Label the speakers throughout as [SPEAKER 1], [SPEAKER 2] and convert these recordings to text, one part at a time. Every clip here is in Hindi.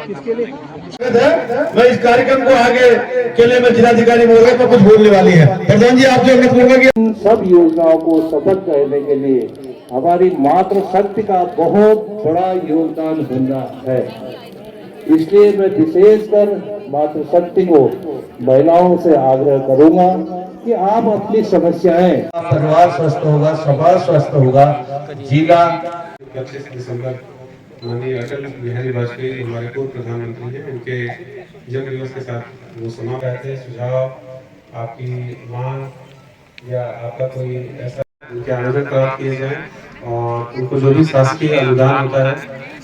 [SPEAKER 1] इसके लिए मैं इस कार्यक्रम को आगे के लिए मैं जिलाधिकारी महोदय को कुछ बोलने वाली है। प्रधान जी आपसे अनुरोध करूंगा कि
[SPEAKER 2] इन सब योजनाओं को सफल करने के लिए हमारी मातृशक्ति का बहुत बड़ा योगदान होना है। इसलिए मैं विशेषकर मातृशक्ति को महिलाओं से आग्रह करूंगा कि आप अपनी समस्याएं, परिवार स्वस्थ होगा, समाज स्वस्थ होगा, जिला।
[SPEAKER 3] 25 दिसंबर माननीय अटल बिहारी वाजपेयी हमारे पूर्व प्रधानमंत्री हैं, उनके जन्म दिवस के साथ वो समाप्त रहते हैं। सुझाव, आपकी मांग या आपका कोई ऐसा उनके आवेदन प्राप्त किए जाए और उनको जो भी शासकीय अनुदान होता है,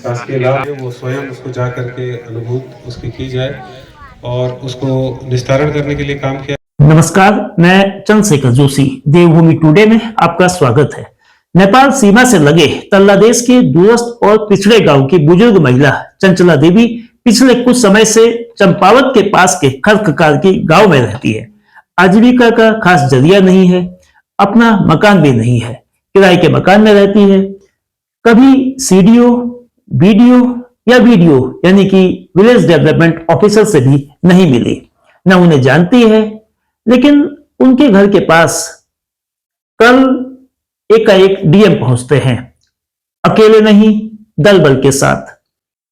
[SPEAKER 3] शासकीय लाभ है, वो स्वयं उसको जा करके अनुभूत उसकी की जाए और उसको निस्तारण करने के लिए काम किया।
[SPEAKER 4] नमस्कार, मैं चंद्रशेखर जोशी, देवभूमि टुडे में आपका स्वागत है। नेपाल सीमा से लगे तल्लादेश के दूरस्थ और पिछड़े गांव की बुजुर्ग महिला चंचला देवी पिछले कुछ समय से चंपावत के पास के खरककार की गांव में रहती है। आजीविका का खास जरिया नहीं है, अपना मकान भी नहीं है, किराए के मकान में रहती है। कभी सीडीओ, बीडीओ या वीडीओ यानी कि विलेज डेवलपमेंट ऑफिसर से भी नहीं मिली, न उन्हें जानती है। लेकिन उनके घर के पास कल एकाएक डीएम पहुंचते हैं, अकेले नहीं, दल बल के साथ।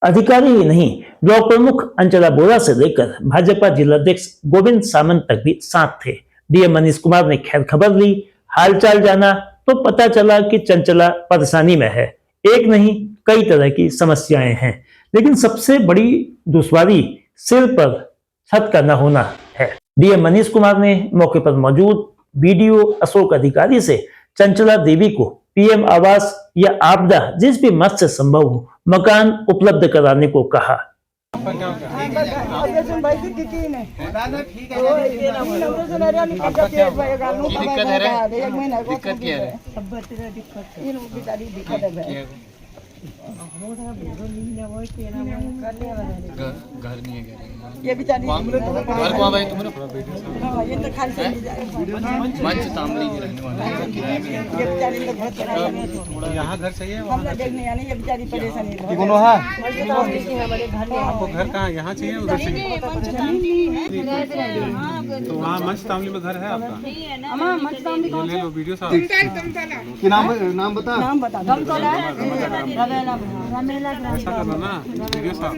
[SPEAKER 4] अधिकारी ही नहीं, ब्लॉक प्रमुख अंचला बोरा से लेकर भाजपा जिलाध्यक्ष गोविंद सामंत तक भी साथ थे। डीएम मनीष कुमार ने खैर खबर ली, हालचाल जाना तो पता चला कि चंचला परेशानी में है। एक नहीं, कई तरह की समस्याएं हैं, लेकिन सबसे बड़ी दुश्वारी सिर पर छत का न होना है। डीएम मनीष कुमार ने मौके पर मौजूद बीडीओ अशोक अधिकारी से चंचला देवी को पीएम आवास या आपदा जिस भी मत से संभव हो मकान उपलब्ध कराने को कहा।
[SPEAKER 5] घर नहीं है, ये बेचारी घर को भाई तुमने ये तो खाली मंच तांबली रहने वाला है, ये बेचारी का घर थोड़ा यहाँ घर चाहिए, हम लोग देखने आने, ये बेचारी परेशानी है। कौन है हमारे घर में? आपको घर कहाँ, यहाँ चाहिए उधर चाहिए? तो वहाँ मंच तांबली में घर है आपका? हाँ मंच तांबली कौन ले लो वीडियो साहब की नाम बता ऐसा करना ना वीडियो साहब,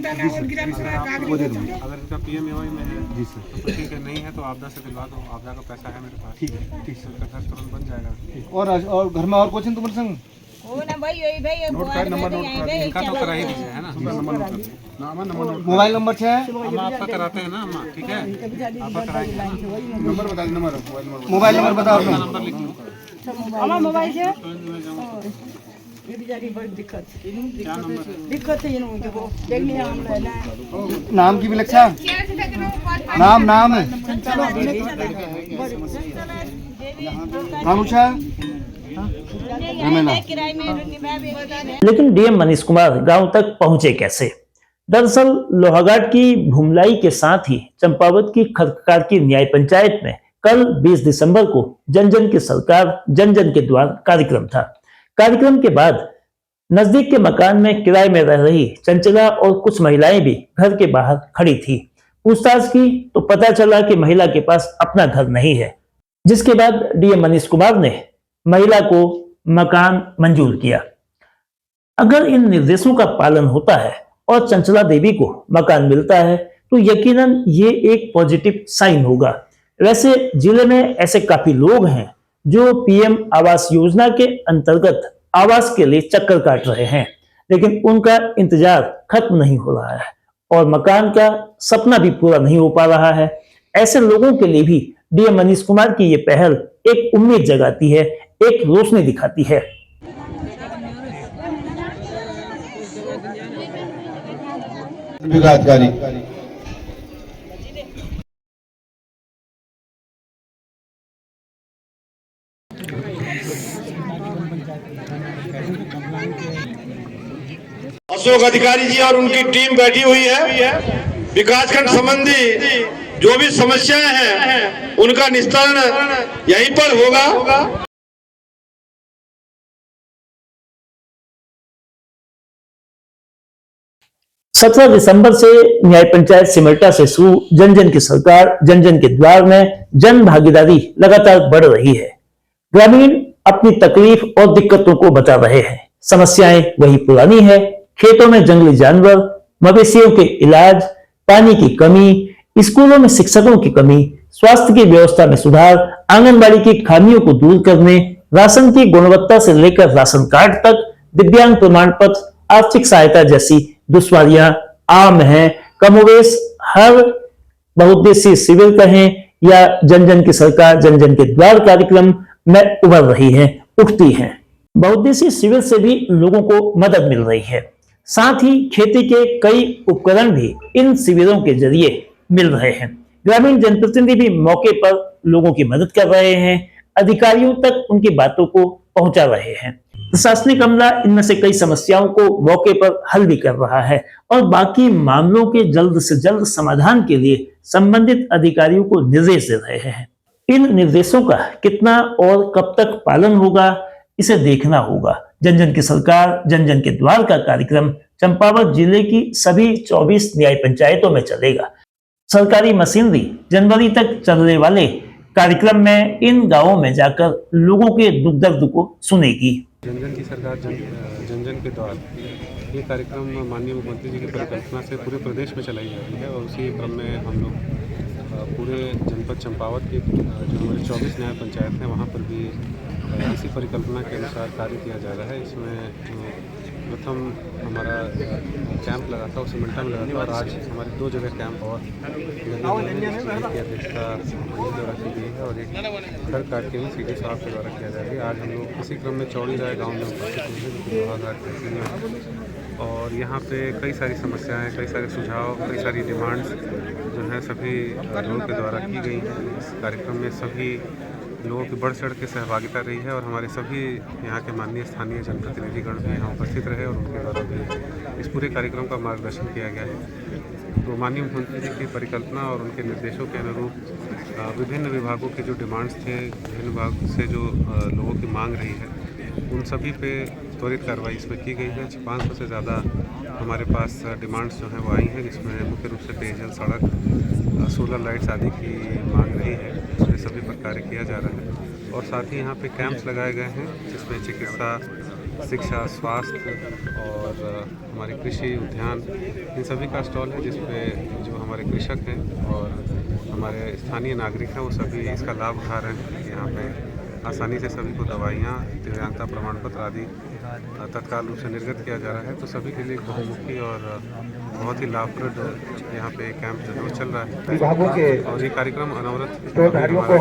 [SPEAKER 5] अगर इनका पीएमएवाई में है जी सर तो ठीक है, नहीं है तो आपदा से दिलवा दो, आपदा का पैसा है मेरे पास। ठीक है, ठीक सर, घर तुरंत बन जाएगा। और घर में और कुछ तुम्हारे संग नोट कार्ड नंबर नोट इनका तो करा ही दीजिए, है ना? नंबर मोबाइल नंबर है, हम आपका कराते हैं ना अम्मा, ठीक है? आपका कराएंगे, नंबर बता दो, मोबाइल नंबर बताओ, नंबर लिख लो मोबाइल से। ये बेचारी बड़ी दिक्कत है, देखने नाम की विलक्षा नाम
[SPEAKER 4] लेकिन डीएम मनीष कुमार गांव तक पहुंचे कैसे? दरअसल लोहाघाट की भूमलाई के साथ ही चंपावत की खरककार की न्याय पंचायत में कल 20 दिसंबर को जन जन की सरकार जन जन के द्वार कार्यक्रम था। कार्यक्रम के बाद नजदीक के मकान में किराए में रह रही चंचला और कुछ महिलाएं भी घर के बाहर खड़ी थी। पूछताछ की तो पता चला कि महिला के पास अपना घर नहीं है, जिसके बाद डीएम मनीष कुमार ने महिला को मकान मंजूर किया। अगर इन निर्देशों का पालन होता है और चंचला देवी को मकान मिलता है तो यकीनन ये एक पॉजिटिव साइन होगा। वैसे जिले में ऐसे काफी लोग हैं जो पीएम आवास योजना के अंतर्गत आवास के लिए चक्कर काट रहे हैं, लेकिन उनका इंतजार खत्म नहीं हो रहा है और मकान का सपना भी पूरा नहीं हो पा रहा है। ऐसे लोगों के लिए भी डीएम मनीष कुमार की ये पहल एक उम्मीद जगाती है, एक रोशनी दिखाती है।
[SPEAKER 1] अशोक अधिकारी जी और उनकी टीम बैठी हुई है। विकासखंड संबंधी जो भी समस्याएं हैं उनका निस्तारण यहीं पर होगा।
[SPEAKER 4] 17 दिसंबर से न्याय पंचायत सिमल्टा से शुरू जन जन की सरकार जन जन के द्वार में जन भागीदारी लगातार बढ़ रही है। ग्रामीण अपनी तकलीफ और दिक्कतों को बता रहे हैं। समस्याएं वही पुरानी है। खेतों में जंगली जानवर, मवेशियों के इलाज, पानी की कमी, स्कूलों में शिक्षकों की कमी, स्वास्थ्य की व्यवस्था में सुधार, आंगनबाड़ी की खामियों को दूर करने, राशन की गुणवत्ता से लेकर राशन कार्ड तक, दिव्यांग प्रमाण पत्र, आर्थिक सहायता जैसी दुश्वारियां आम हैं। कमोवेश हर बहुउद्देशीय शिविर कहें या जन जन की सरकार जन जन के द्वार कार्यक्रम में उभर रही हैं, उठती हैं। बहुउद्देशीय शिविर से भी लोगों को मदद मिल रही है। साथ ही खेती के कई उपकरण भी इन शिविरों के जरिए मिल रहे हैं। ग्रामीण जनप्रतिनिधि भी मौके पर लोगों की मदद कर रहे हैं, अधिकारियों तक उनकी बातों को पहुंचा रहे हैं। प्रशासनिक अमला इनमें से कई समस्याओं को मौके पर हल भी कर रहा है और बाकी मामलों के जल्द से जल्द समाधान के लिए संबंधित अधिकारियों को निर्देश दे रहे हैं। इन निर्देशों का कितना और कब तक पालन होगा, इसे देखना होगा। जन जन की सरकार जन जन के द्वार का कार्यक्रम चंपावत जिले की सभी 24 न्याय पंचायतों में चलेगा। सरकारी मशीनरी जनवरी तक चलने वाले कार्यक्रम में इन गांवों में जाकर लोगों के दुख दर्द को सुनेगी।
[SPEAKER 3] जन जन की सरकार जन जन के द्वार ये कार्यक्रम माननीय मुख्यमंत्री जी की परिकल्पना से पूरे प्रदेश में चलाई जा रही है और उसी क्रम में हम लोग पूरे जनपद चंपावत की जो हमारी 24 न्याय पंचायत हैं वहाँ पर भी इसी परिकल्पना के अनुसार कार्य किया जा रहा है। इसमें प्रथम हमारा कैंप लगा था, उसे सिमल्टा में लगा था और आज हमारे 2 जगह कैंप और की अध्यक्षता द्वारा की गई है और एक घर काट के भी सीडी साहब के द्वारा किया जा रहा है। आज हम लोग इसी क्रम में चौड़ी राय गाँव में उपस्थित हुए और यहाँ पे कई सारी समस्याएं, कई सारे सुझाव, कई सारी डिमांड्स जो हैं सभी लोगों के द्वारा की गई हैं। इस कार्यक्रम में सभी लोगों की बढ़ चढ़ के सहभागिता रही है और हमारे सभी यहाँ के माननीय स्थानीय जनप्रतिनिधिगण भी यहाँ उपस्थित रहे और उनके द्वारा भी इस पूरे कार्यक्रम का मार्गदर्शन किया गया है। तो माननीय मुख्यमंत्री जी की परिकल्पना और उनके निर्देशों के अनुरूप विभिन्न विभागों के जो डिमांड्स थे, विभिन्न विभाग से जो लोगों की मांग रही है, उन सभी पे त्वरित कार्रवाई इसमें की गई है। 500 से ज़्यादा हमारे पास डिमांड्स जो हैं वो आई हैं, जिसमें मुख्य रूप से पेयजल, सड़क, सोलर लाइट्स आदि की मांग रही है। उसमें सभी पर कार्य किया जा रहा है और साथ ही यहाँ पे कैंप्स लगाए गए हैं जिसमें चिकित्सा, शिक्षा, स्वास्थ्य और हमारी कृषि, उद्यान, इन सभी का स्टॉल है जिसपे जो हमारे कृषक हैं और हमारे स्थानीय नागरिक हैं वो सभी इसका लाभ उठा रहे हैं। यहाँ पे आसानी से सभी को दवाइयाँ, दिव्यांगता प्रमाण पत्र आदि तत्काल रूप से निर्गत किया जा रहा है। तो सभी के लिए बहुमुखी और बहुत ही लाभप्रद यहाँ पे कैंप जो है वो चल रहा है विभागों के और ये कार्यक्रम अनवरत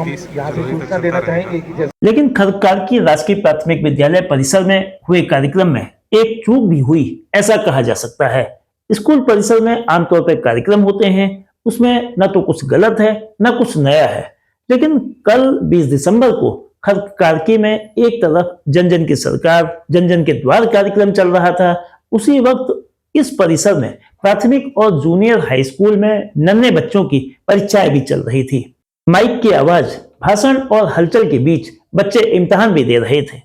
[SPEAKER 3] 30 जनवरी तक चलता रहेगा।
[SPEAKER 4] लेकिन खरकार की राजकीय प्राथमिक विद्यालय परिसर में हुए कार्यक्रम में एक चूक भी हुई, ऐसा कहा जा सकता है। स्कूल परिसर में आमतौर पर कार्यक्रम होते हैं, उसमें न तो कुछ गलत है न कुछ नया है, लेकिन कल 20 दिसंबर को खरकारकी में एक तरफ जन जन की सरकार जन जन के द्वार कार्यक्रम चल रहा था, उसी वक्त इस परिसर में प्राथमिक और जूनियर हाई स्कूल में नन्हे बच्चों की परीक्षाएं भी चल रही थी। माइक की आवाज, भाषण और हलचल के बीच बच्चे इम्तिहान भी दे रहे थे।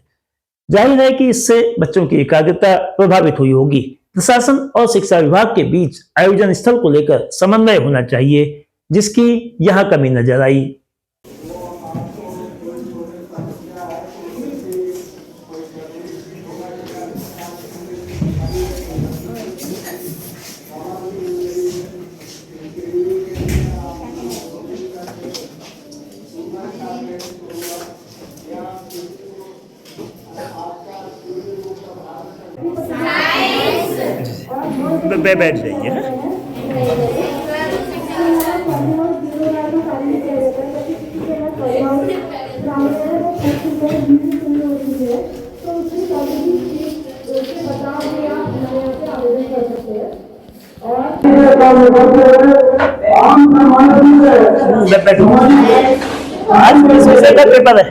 [SPEAKER 4] जाहिर है कि इससे बच्चों की एकाग्रता प्रभावित हुई होगी। प्रशासन और शिक्षा विभाग के बीच आयोजन स्थल को लेकर समन्वय होना चाहिए, जिसकी यहाँ कमी नजर आई। बैठ जाइए। आज किस विषय का पेपर है?